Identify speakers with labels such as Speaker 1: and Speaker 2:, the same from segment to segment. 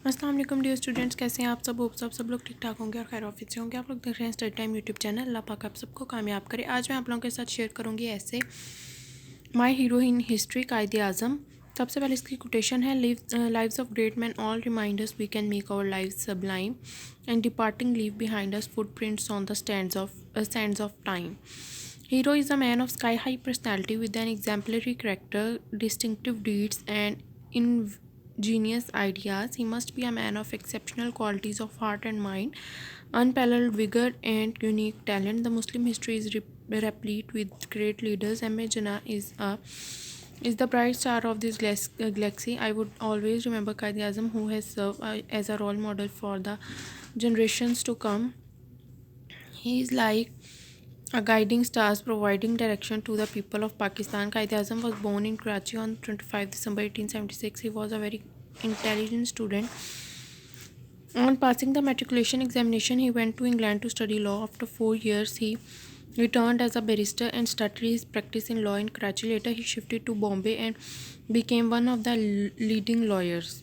Speaker 1: अस्सलाम वालेकुम dear students, कैसे हैं आप सब लोग ठीक ठाक होंगे और खैर ऑफिस से होंगे। आप लोग देख रहे हैं स्टडी टाइम यूट्यूब चैनल। अल्लाह पाक आप सबको कामयाब करे। आज मैं आप लोगों के साथ शेयर करूंगी ऐसे माई हीरो इन हिस्ट्री कायदे आज़म। सबसे पहले इसकी कोटेशन है, lives of great man all reminders we can make our lives sublime and departing leave behind us footprints on the sands of time. Hero is a man of sky-high personality with an exemplary character, distinctive deeds, and ingenious ideas. He must be a man of exceptional qualities of heart and mind, unparalleled vigor, and unique talent. The Muslim history is replete with great leaders. M.A. Jinnah is the bright star of this galaxy. I would always remember Quaid-e-Azam, who has served as a role model for the generations to come. He is like a guiding star providing direction to the people of Pakistan. Quaid-e-Azam was born in Karachi on 25 December 1876. He was a very intelligent student. On passing the matriculation examination, he went to England to study law. After 4 years, he returned as a barrister and started his practice in law in Karachi. Later, he shifted to Bombay and became one of the leading lawyers.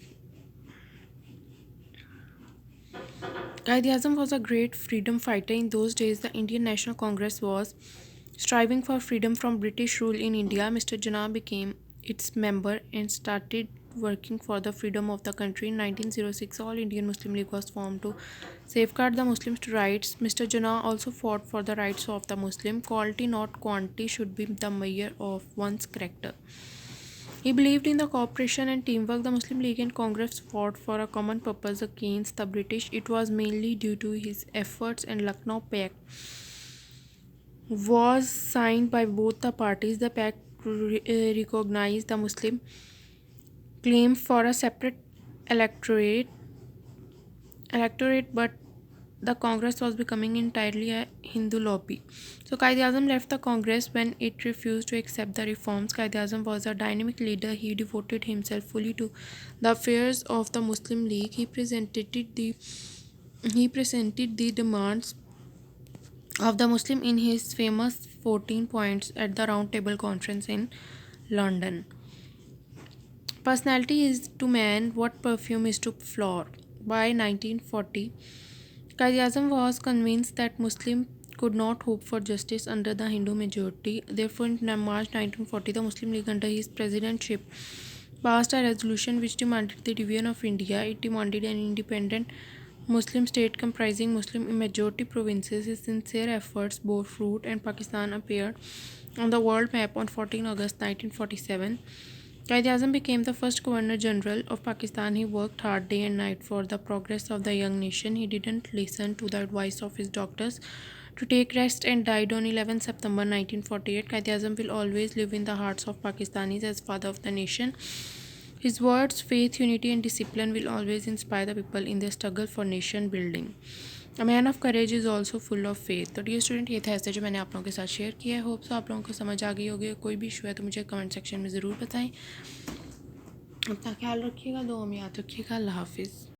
Speaker 1: Quaid-e-Azam was a great freedom fighter. In those days, the Indian National Congress was striving for freedom from British rule in India. Mr. Jinnah became its member and started working for the freedom of the country. In 1906, All Indian Muslim League was formed to safeguard the Muslims' rights. Mr. Jinnah also fought for the rights of the Muslim. Quality, not quantity, should be the measure of one's character. He believed in the cooperation and teamwork. The Muslim League and Congress fought for a common purpose against the British. It was mainly due to his efforts, and Lucknow Pact was signed by both the parties. The pact recognized the Muslim claim for a separate electorate, but the Congress was becoming entirely a Hindu lobby. So Quaid-e-Azam left the Congress when it refused to accept the reforms. Quaid-e-Azam was a dynamic leader. He devoted himself fully to the affairs of the Muslim League. He presented the demands of the Muslim in his famous 14 points at the Round Table Conference in London. Personality is to man what perfume is to flower. By 1940, Quaid-e-Azam was convinced that Muslims could not hope for justice under the Hindu majority. Therefore, in March 1940, the Muslim League under his presidentship passed a resolution which demanded the division of India. It demanded an independent Muslim state comprising Muslim majority provinces. His sincere efforts bore fruit, and Pakistan appeared on the world map on 14 August 1947. Quaid-e-Azam became the first Governor General of Pakistan. He worked hard day and night for the progress of the young nation. He didn't listen to the advice of his doctors to take rest and died on 11 September 1948. Quaid-e-Azam will always live in the hearts of Pakistanis as father of the nation. His words, faith, unity and discipline will always inspire the people in their struggle for nation building. A man of courage is also full of faith. तो dear student, ये था ऐसे जो मैंने आप लोगों के साथ शेयर किया है। होप सो आप लोगों को समझ आ गई होगी। कोई भी इशू है तो मुझे कमेंट सेक्शन में ज़रूर बताएं। अपना ख्याल रखिएगा, दुआ में याद रखिएगा। अल्लाह हाफिज़।